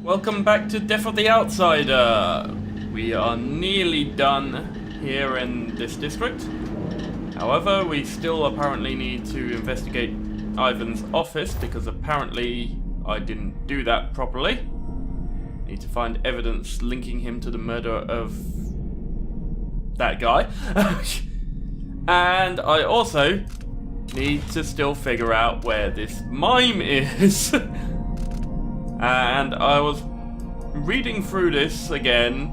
Welcome back to Death of the Outsider. We are nearly done here in this district. However, we still apparently need to investigate Ivan's office because apparently I didn't do that properly. Need to find evidence linking him to the murder of that guy. And I also need to still figure out where this Mime is. And I was reading through this again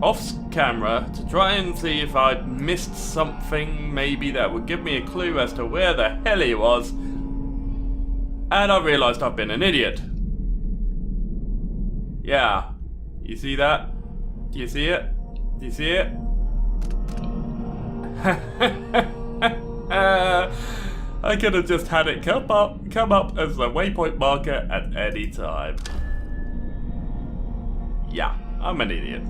off camera to try and see if I'd missed something maybe that would give me a clue as to where the hell he was. And I realised I've been an idiot. Yeah. You see that? Do you see it? Do you see it? I could have just had it come up as a waypoint marker at any time. Yeah, I'm an idiot.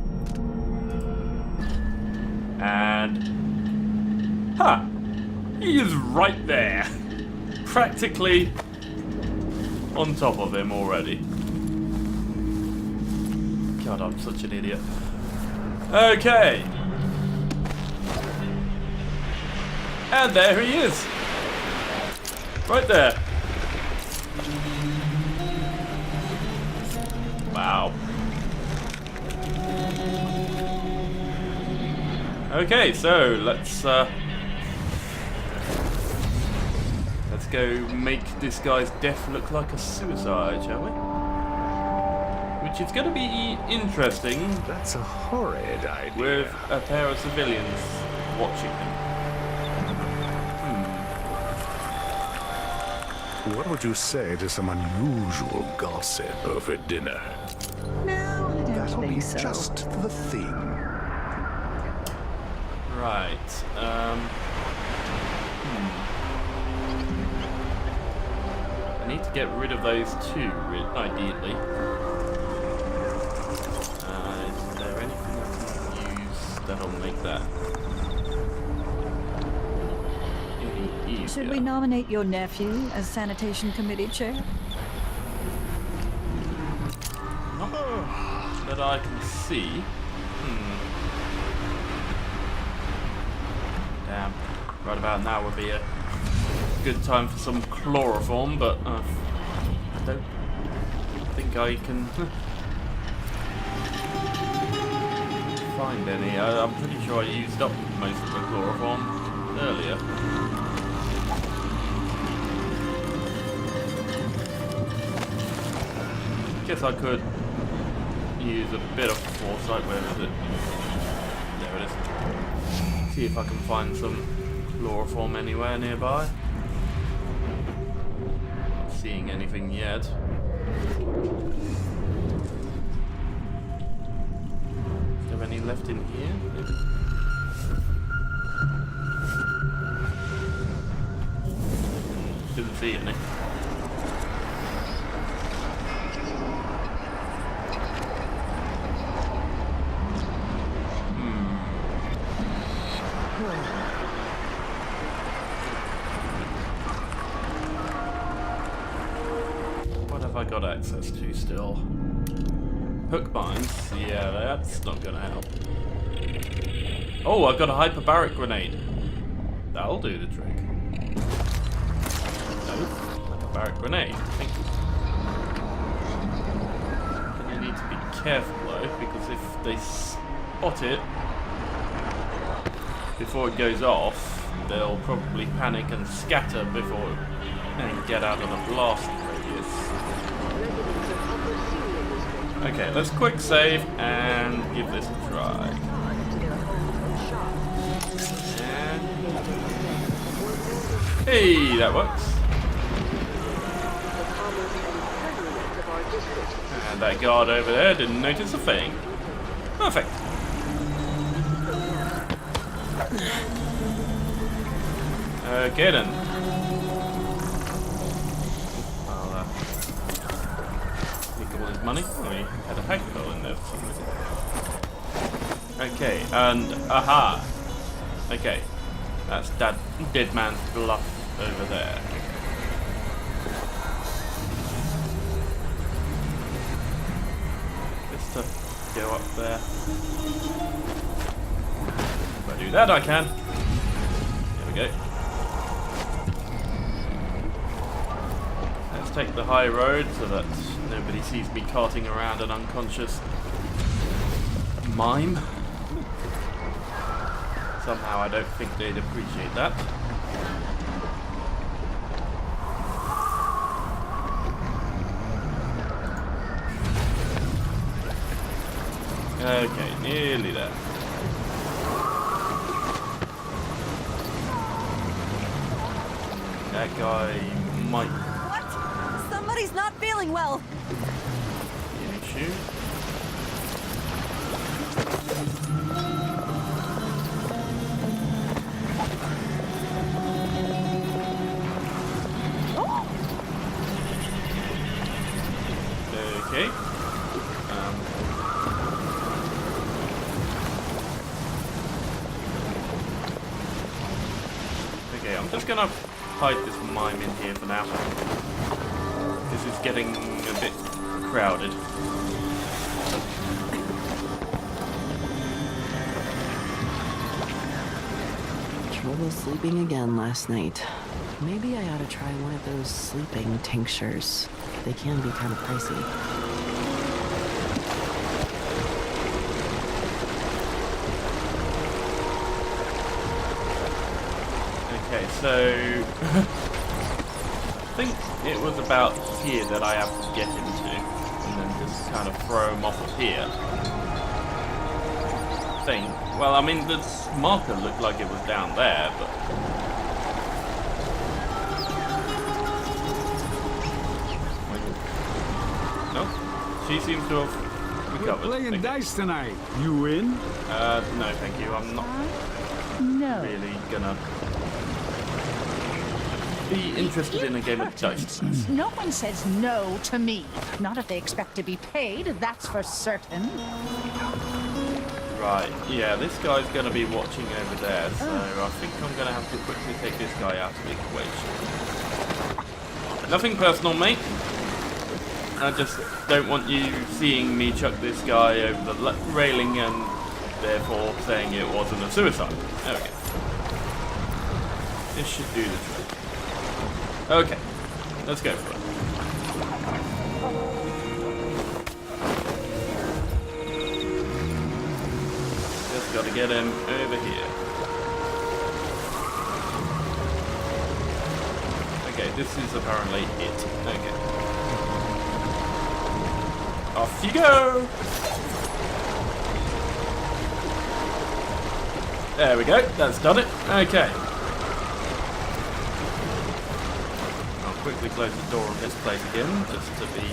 And... he is right there. Practically on top of him already. God, I'm such an idiot. Okay. And there he is. Right there. Wow. Okay, so let's go make this guy's death look like a suicide, shall we? Which is going to be interesting. That's a horrid idea. With a pair of civilians watching him. What would you say to some unusual gossip over dinner? No, I don't That'll be think so. just the thing. Right. I need to get rid of those two, ideally. Is there anything I can use that'll make that any easier? Should we nominate your nephew as sanitation committee chair? Not that I can see. Damn. Right about now would be a good time for some chloroform, but I don't think I can find any. I'm pretty sure I used up most of the chloroform earlier. Guess I could use a bit of foresight. Where is it? There it is. See if I can find some chloroform anywhere nearby. Not seeing anything yet. Is there any left in here? Maybe? Didn't see any. I got access to still. Hook mines? Yeah, that's not gonna help. Oh, I've got a hyperbaric grenade. That'll do the trick. No, hyperbaric grenade. Thank you. And you need to be careful though, because if they spot it before it goes off, they'll probably panic and scatter before and get out of the blast radius. Okay, let's quick save and give this a try. And hey, that works. And that guard over there didn't notice a thing. Perfect. Okay then. Money? Oh, he had a hackbill in there for some reason. Okay, and aha! Okay, that's that dead man's bluff over there. to go up there. If I do that, I can. There we go. Let's take the high road so that nobody sees me carting around an unconscious mime. Somehow I don't think they'd appreciate that. Okay, nearly there. That guy might... What? Somebody's not feeling well. issue. Okay. Okay, I'm just gonna hide this mime in here for now. This is getting a bit crowded. Trouble sleeping again last night. Maybe I ought to try one of those sleeping tinctures. They can be kind of pricey. Okay, so I think it was about here that I have to get into, and then just kind of throw him off of here. I think. Well, I mean, the marker looked like it was down there, but... No, she seems to have recovered. We're playing dice tonight. You in? No, thank you. I'm not really gonna be interested in a game of dice. No one says no to me. Not if they expect to be paid, that's for certain. Right, yeah, this guy's gonna be watching over there, so I think I'm gonna have to quickly take this guy out of the equation. Nothing personal, mate. I just don't want you seeing me chuck this guy over the railing and therefore saying it wasn't a suicide. There we go. This should do the trick. Okay, let's go for it. Just gotta get him over here. Okay, this is apparently it. Okay. Off you go! There we go, that's done it. Okay. I'll quickly close the door of this place again, just to be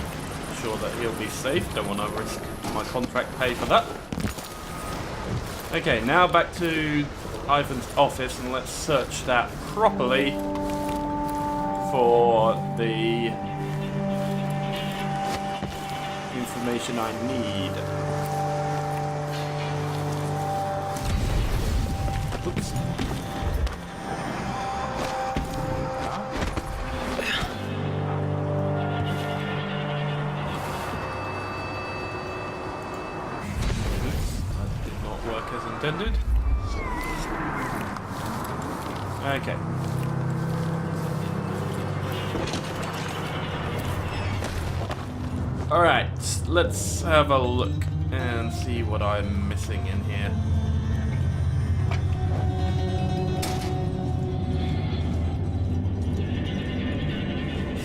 sure that he'll be safe. Don't want to risk my contract pay for that. Okay, now back to Ivan's office, and let's search that properly for the information I need. Oops. That did not work as intended. Okay. Alright, let's have a look and see what I'm missing in here.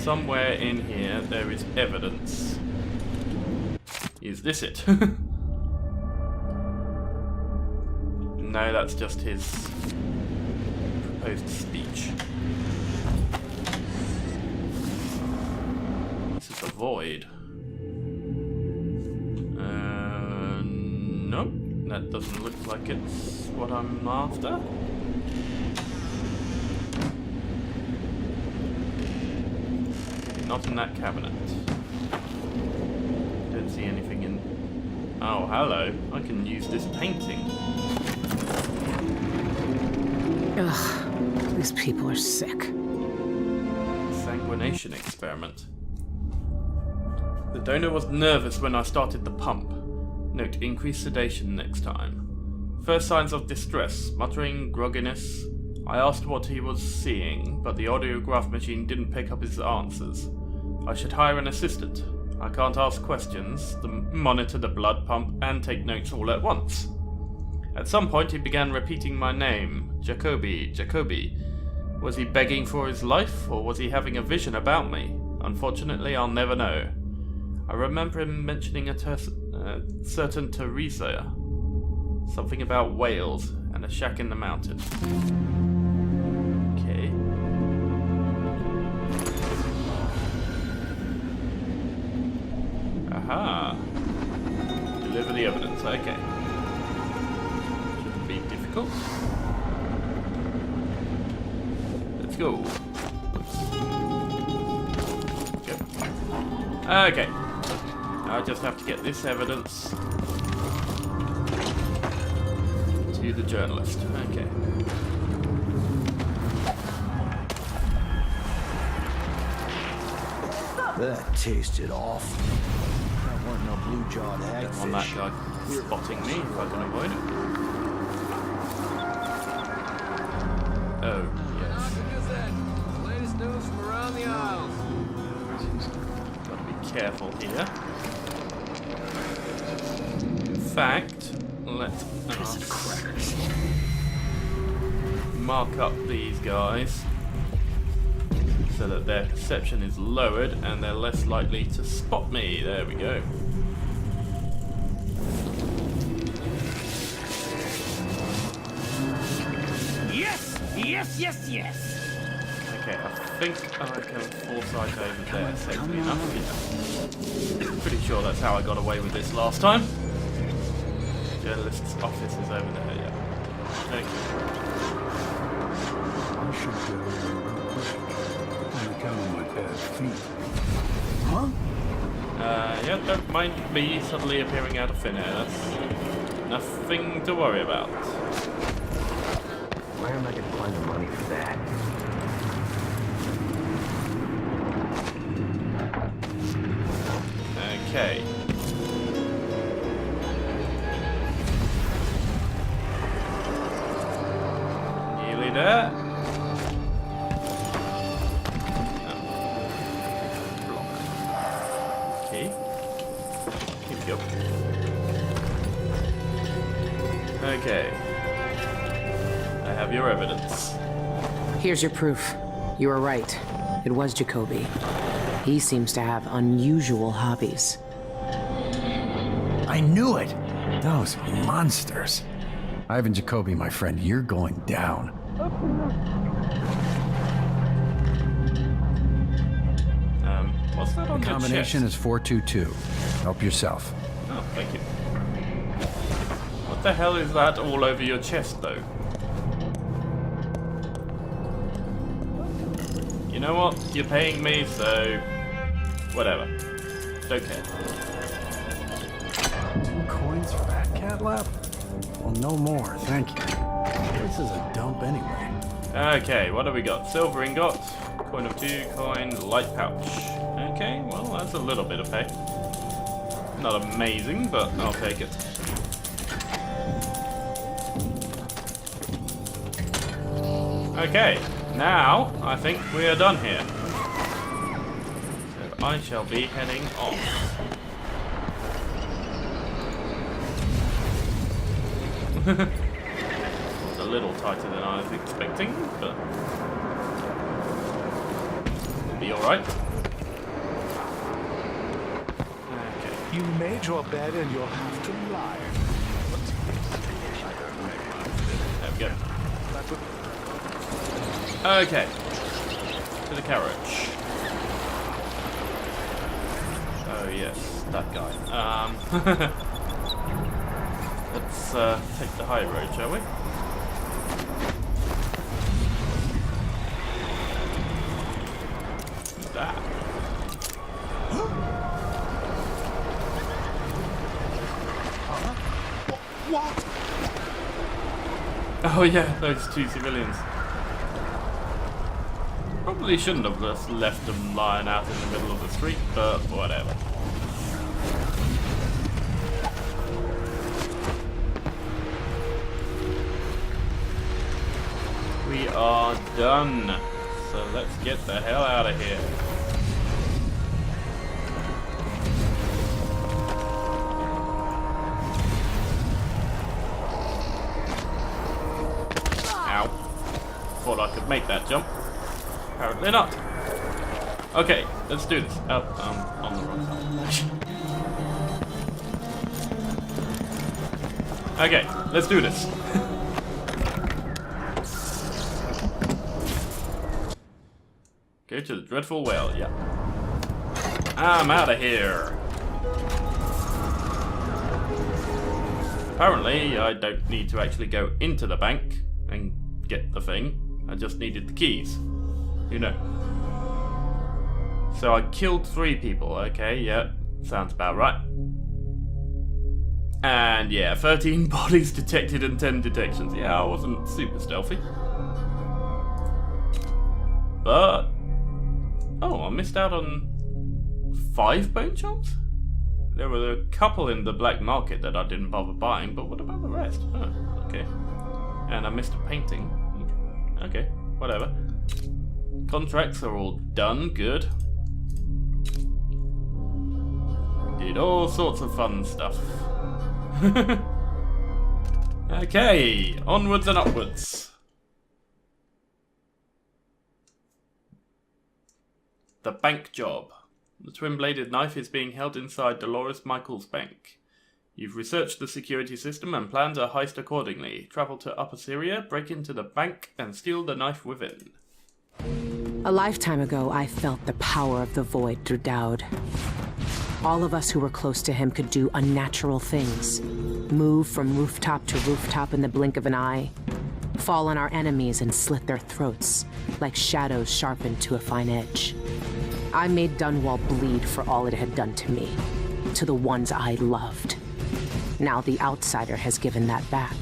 Somewhere in here there is evidence. Is this it? No, that's just his proposed speech. This is a void. Nope, that doesn't look like it's what I'm after. Not in that cabinet. Don't see anything in... Oh, hello. I can use this painting. Ugh, these people are sick. Sanguination experiment. The donor was nervous when I started the pump. Note, increase sedation next time. First signs of distress, muttering, grogginess. I asked what he was seeing, but the audiograph machine didn't pick up his answers. I should hire an assistant. I can't ask questions, monitor the blood pump, and take notes all at once. At some point he began repeating my name. Jacoby, Jacoby. Was he begging for his life, or was he having a vision about me? Unfortunately, I'll never know. I remember him mentioning a certain Teresa. Something about Wales and a shack in the mountain. Okay. Aha. Deliver the evidence. Okay. Shouldn't be difficult. Let's go. Okay. I just have to get this evidence to the journalist. Okay. That tasted awful. That weren't no blue-jawed hagfish. Don't want that guy spotting me if I can avoid it. Oh, yes. Latest news from around the aisles. Gotta be careful here. In fact, let's mark up these guys so that their perception is lowered and they're less likely to spot me. There we go. Yes! Yes, yes, yes! Okay, I think I can foresight over there safely enough. Yeah. Pretty sure that's how I got away with this last time. Journalist's office is over there, yeah. Thank you. I should go on account of my bad feet. Huh? Yeah, don't mind me suddenly appearing out of thin air. That's nothing to worry about. Where am I going to find the money for that? Okay. Nearly there. Okay. Keep going. Okay. I have your evidence. Here's your proof. You were right. It was Jacoby. He seems to have unusual hobbies. I knew it! Those monsters. Ivan Jacoby, my friend, you're going down. What's that on The your combination chest? is 422. Help yourself. Oh, thank you. What the hell is that all over your chest, though? You know what? You're paying me, so... whatever. Don't care. 2 coins for that cat lap? Well, no more, thank you. This is a dump anyway. Okay, what have we got? Silver ingot, coin of 2, coin, light pouch. Okay, well, that's a little bit of pay. Not amazing, but I'll take it. Okay, now I think we are done here. So I shall be heading off. It's a little tighter than I was expecting, but it'll be alright. Okay. You made your bed and you'll have to lie. There we go. Okay. To the carriage. Oh yes, that guy. Let's take the high road, shall we? What's that? What? Oh yeah, those 2 civilians. Probably shouldn't have just left them lying out in the middle of the street, but whatever. done. So let's get the hell out of here. Ow. Thought I could make that jump. Apparently not. Okay, let's do this. Oh, on the wrong side. Okay, let's do this. Go to the dreadful well, yeah. I'm out of here. Apparently, I don't need to actually go into the bank and get the thing. I just needed the keys. Who knows? So I killed 3 people. Okay, yeah, sounds about right. And yeah, 13 bodies detected and 10 detections. Yeah, I wasn't super stealthy. But... oh, I missed out on 5 bone chops? There were a couple in the black market that I didn't bother buying, but what about the rest? Huh, okay. And I missed a painting. Okay, whatever. Contracts are all done, good. Did all sorts of fun stuff. Okay, onwards and upwards. The bank job. The twin-bladed knife is being held inside Dolores Michaels' bank. You've researched the security system and planned a heist accordingly. Travel to Upper Syria, break into the bank, and steal the knife within. A lifetime ago, I felt the power of the void through Dowd. All of us who were close to him could do unnatural things. Move from rooftop to rooftop in the blink of an eye. Fall on our enemies and slit their throats, like shadows sharpened to a fine edge. I made Dunwall bleed for all it had done to me, to the ones I loved. Now the outsider has given that back,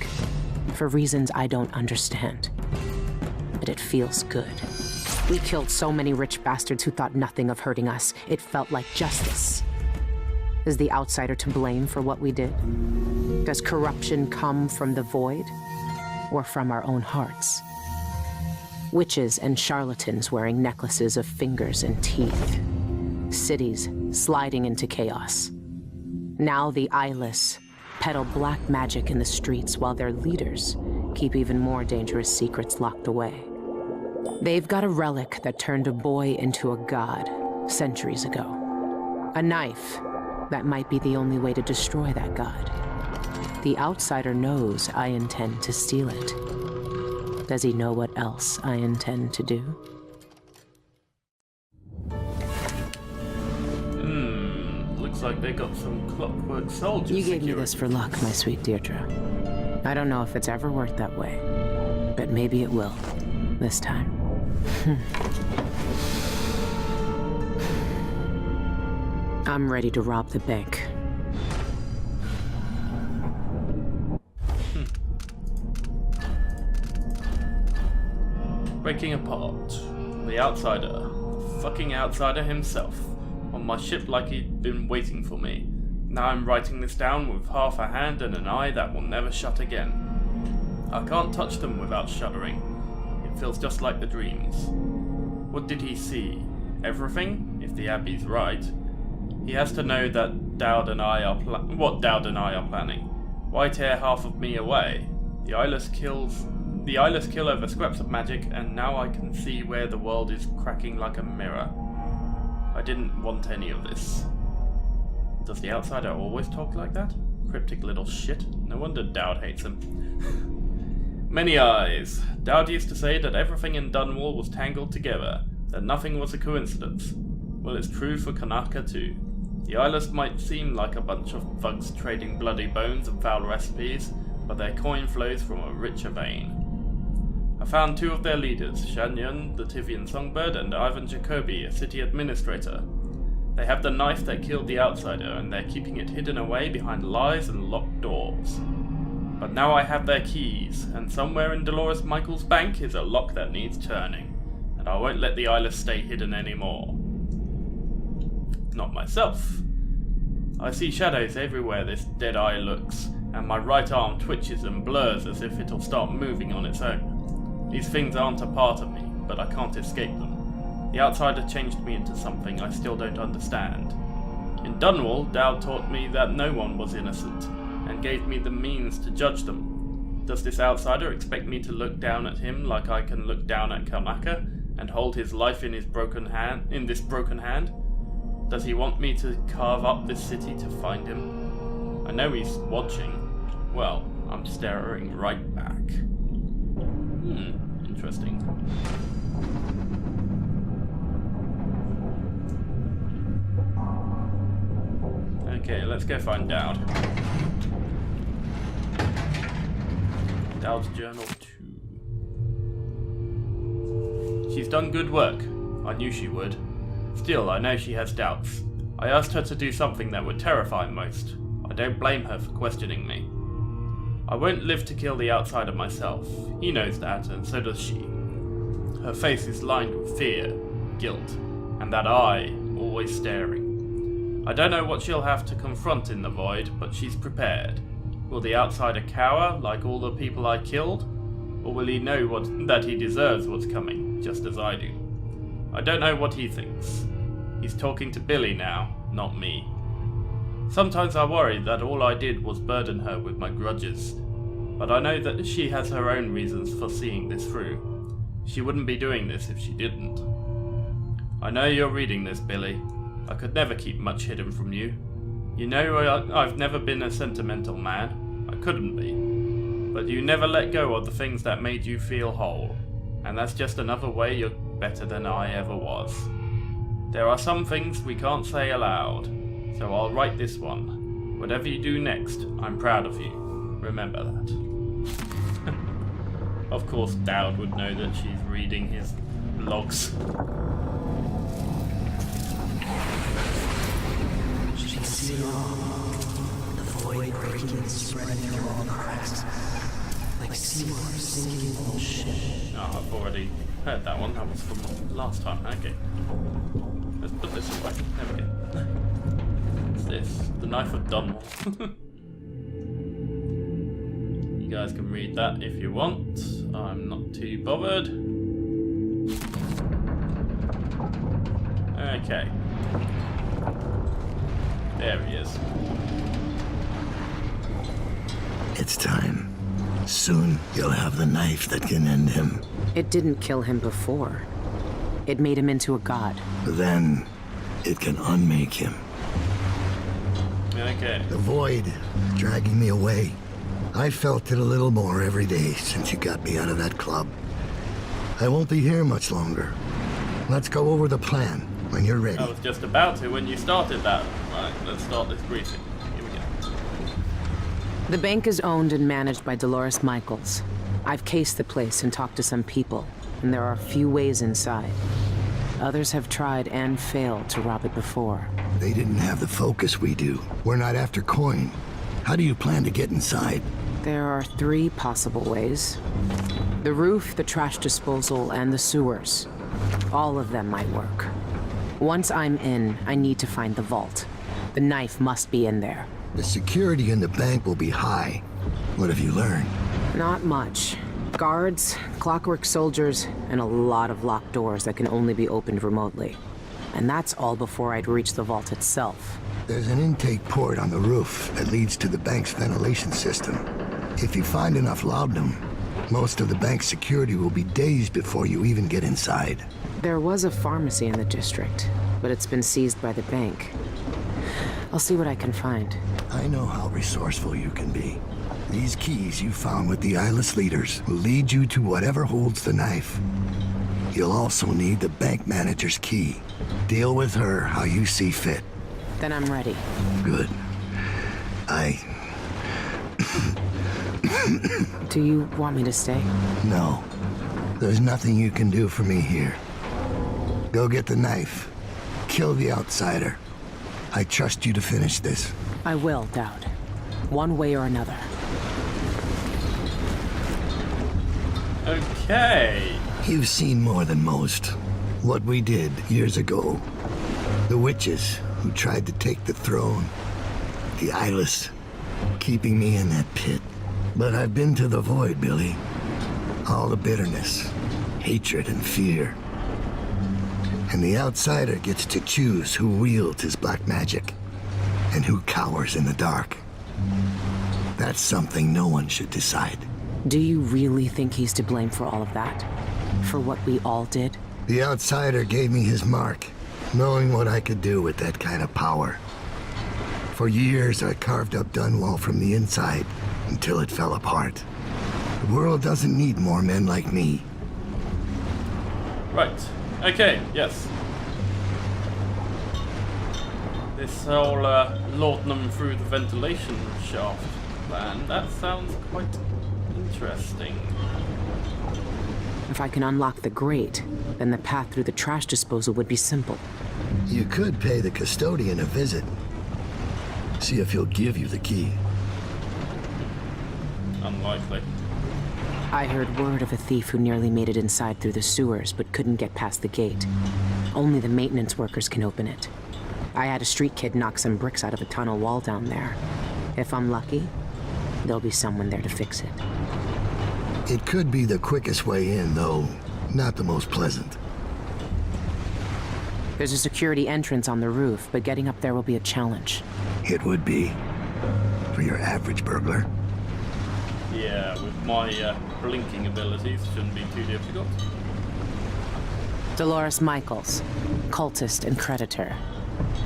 for reasons I don't understand. But it feels good. We killed so many rich bastards who thought nothing of hurting us. It felt like justice. Is the outsider to blame for what we did? Does corruption come from the void, or from our own hearts? Witches and charlatans wearing necklaces of fingers and teeth. Cities sliding into chaos. Now the eyeless peddle black magic in the streets while their leaders keep even more dangerous secrets locked away. They've got a relic that turned a boy into a god centuries ago. A knife that might be the only way to destroy that god. The outsider knows I intend to steal it. Does he know what else I intend to do? Looks like they got some clockwork soldiers. You gave me this for luck, my sweet Deirdre. I don't know if it's ever worked that way, but maybe it will, this time. I'm ready to rob the bank. Breaking apart. The outsider. The fucking outsider himself. On my ship like he'd been waiting for me. Now I'm writing this down with half a hand and an eye that will never shut again. I can't touch them without shuddering. It feels just like the dreams. What did he see? Everything? If the Abbey's right. He has to know that Dowd and I are what Dowd and I are planning. Why tear half of me away? The eyeless kill over scraps of magic, and now I can see where the world is cracking like a mirror. I didn't want any of this. Does the outsider always talk like that? Cryptic little shit. No wonder Dowd hates him. Many eyes. Dowd used to say that everything in Dunwall was tangled together, that nothing was a coincidence. Well, it's true for Kanaka too. The Eyeless might seem like a bunch of thugs trading bloody bones and foul recipes, but their coin flows from a richer vein. I found 2 of their leaders, Shanyan, the Tivian songbird, and Ivan Jacobi, a city administrator. They have the knife that killed the outsider, and they're keeping it hidden away behind lies and locked doors. But now I have their keys, and somewhere in Dolores Michaels' bank is a lock that needs turning, and I won't let the Eyeless stay hidden anymore. Not myself. I see shadows everywhere this dead eye looks, and my right arm twitches and blurs as if it'll start moving on its own. These things aren't a part of me. but I can't escape them. The outsider changed me into something I still don't understand. In Dunwall, Dowd taught me that no one was innocent, and gave me the means to judge them. Does this outsider expect me to look down at him like I can look down at Kamaka, and hold his life in this broken hand? Does he want me to carve up this city to find him? I know he's watching. Well, I'm staring right back. Interesting. Okay, let's go find Dowd. Dowd's journal 2. She's done good work. I knew she would. Still, I know she has doubts. I asked her to do something that would terrify most. I don't blame her for questioning me. I won't live to kill the outsider myself. He knows that, and so does she. Her face is lined with fear, guilt, and that eye always staring. I don't know what she'll have to confront in the void, but she's prepared. Will the outsider cower like all the people I killed? Or will he know that he deserves what's coming, just as I do? I don't know what he thinks. He's talking to Billy now, not me. Sometimes I worry that all I did was burden her with my grudges, but I know that she has her own reasons for seeing this through. She wouldn't be doing this if she didn't. I know you're reading this, Billy. I could never keep much hidden from you. You know I've never been a sentimental man. I couldn't be. But you never let go of the things that made you feel whole, and that's just another way you're better than I ever was. There are some things we can't say aloud, so I'll write this one. Whatever you do next, I'm proud of you. Remember that. Of course, Dowd would know that she's reading his logs. She can see it all. The void breaking and spreading through all the cracks. Like Seymour sinking in the ship. Oh, I've already heard that one. That was from last time. Okay. Let's put this away. There we go. What's this? The Knife of Dunwall. You guys can read that if you want. I'm not too bothered. Okay. There he is. It's time. Soon you'll have the knife that can end him. It didn't kill him before. It made him into a god. Then it can unmake him. Okay. The void dragging me away. I felt it a little more every day since you got me out of that club. I won't be here much longer. Let's go over the plan when you're ready. I was just about to when you started that. Right, let's start this briefing. Here we go. The bank is owned and managed by Dolores Michaels. I've cased the place and talked to some people, and there are a few ways inside. Others have tried and failed to rob it before. They didn't have the focus we do. We're not after coin. How do you plan to get inside? There are 3 possible ways. The roof, the trash disposal, and the sewers. All of them might work. Once I'm in, I need to find the vault. The knife must be in there. The security in the bank will be high. What have you learned? Not much. Guards, clockwork soldiers, and a lot of locked doors that can only be opened remotely. And that's all before I'd reach the vault itself. There's an intake port on the roof that leads to the bank's ventilation system. If you find enough laudanum, most of the bank's security will be days before you even get inside. There was a pharmacy in the district, but it's been seized by the bank. I'll see what I can find. I know how resourceful you can be. These keys you found with the eyeless leaders will lead you to whatever holds the knife. You'll also need the bank manager's key. Deal with her how you see fit. Then I'm ready. Good. Do you want me to stay? No. There's nothing you can do for me here. Go get the knife. Kill the outsider. I trust you to finish this. I will, Dowd. One way or another. Okay. You've seen more than most. What we did years ago. The witches who tried to take the throne. The eyeless, keeping me in that pit. But I've been to the void, Billy. All the bitterness, hatred and fear. And the outsider gets to choose who wields his black magic and who cowers in the dark. That's something no one should decide. Do you really think he's to blame for all of that? For what we all did? The outsider gave me his mark, knowing what I could do with that kind of power. For years, I carved up Dunwall from the inside until it fell apart. The world doesn't need more men like me. Right. Okay, yes. This whole laudanum through the ventilation shaft plan, that sounds quite interesting. If I can unlock the grate, then the path through the trash disposal would be simple. You could pay the custodian a visit. See if he'll give you the key. Unlikely. I heard word of a thief who nearly made it inside through the sewers, but couldn't get past the gate. Only the maintenance workers can open it. I had a street kid knock some bricks out of a tunnel wall down there. If I'm lucky, there'll be someone there to fix it. It could be the quickest way in, though not the most pleasant. There's a security entrance on the roof, but getting up there will be a challenge. It would be. For your average burglar. Yeah, with my blinking abilities, shouldn't be too difficult. Dolores Michaels, cultist and creditor.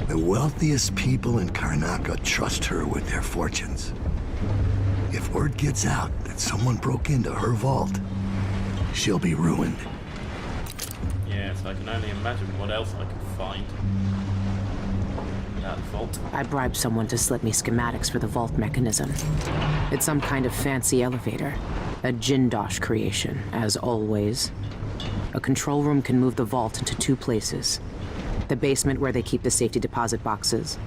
The wealthiest people in Karnaca trust her with their fortunes. If word gets out that someone broke into her vault, she'll be ruined. Yes, I can only imagine what else I could find. That vault. I bribed someone to slip me schematics for the vault mechanism. It's some kind of fancy elevator. A Jindosh creation, as always. A control room can move the vault into two places. The basement where they keep the safety deposit boxes,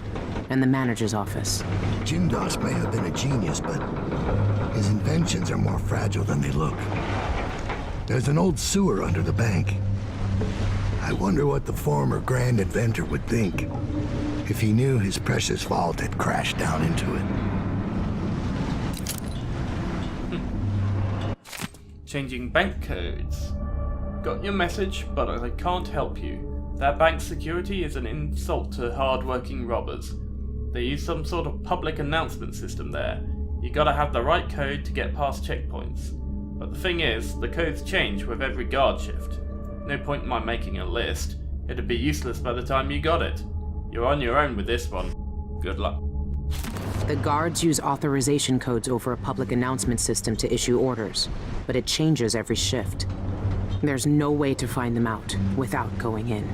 and the manager's office. Jindosh may have been a genius, but his inventions are more fragile than they look. There's an old sewer under the bank. I wonder what the former grand inventor would think if he knew his precious vault had crashed down into it. Changing bank codes. Got your message, but I can't help you. That bank's security is an insult to hard-working robbers. They use some sort of public announcement system there. You gotta have the right code to get past checkpoints. But the thing is, the codes change with every guard shift. No point in my making a list. It'd be useless by the time you got it. You're on your own with this one. Good luck. The guards use authorization codes over a public announcement system to issue orders, but it changes every shift. There's no way to find them out without going in.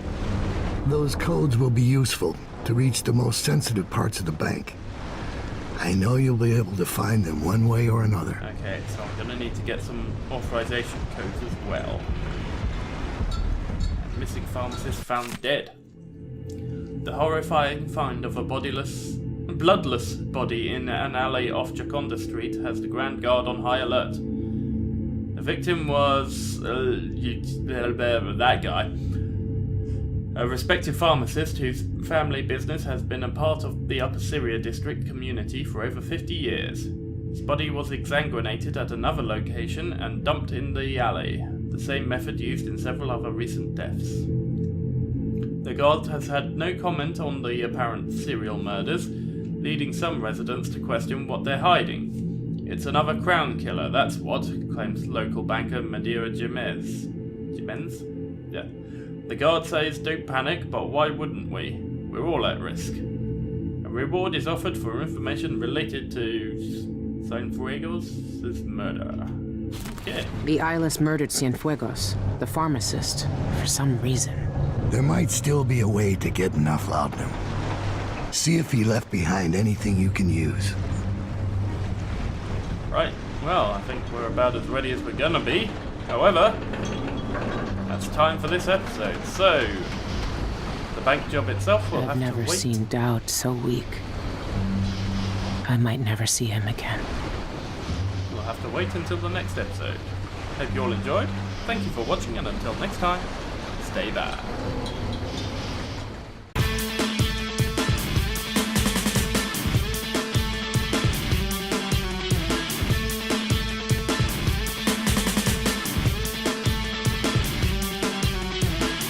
Those codes will be useful to reach the most sensitive parts of the bank. I know you'll be able to find them one way or another. Okay, so I'm gonna need to get some authorization codes as well. Missing pharmacist found dead. The horrifying find of a bloodless body in an alley off Jaconda Street has the Grand Guard on high alert. The victim was that guy. A respected pharmacist whose family business has been a part of the Upper Syria district community for over 50 years. His body was exsanguinated at another location and dumped in the alley, the same method used in several other recent deaths. The guard has had no comment on the apparent serial murders, leading some residents to question what they're hiding. It's another crown killer, that's what, claims local banker Madeira Jimenez. Jimenez? Yeah. The guard says don't panic, but why wouldn't we? We're all at risk. A reward is offered for information related to Cienfuegos' murder. Okay. The eyeless murdered Cienfuegos, the pharmacist, for some reason. There might still be a way to get enough laudanum. See if he left behind anything you can use. Right, well, I think we're about as ready as we're gonna be. However, that's time for this episode. So, the bank job itself will I've have to never wait. seen Dowd so weak. I might never see him again. We'll have to wait until the next episode. Hope you all enjoyed. Thank you for watching, and until next time, stay bad.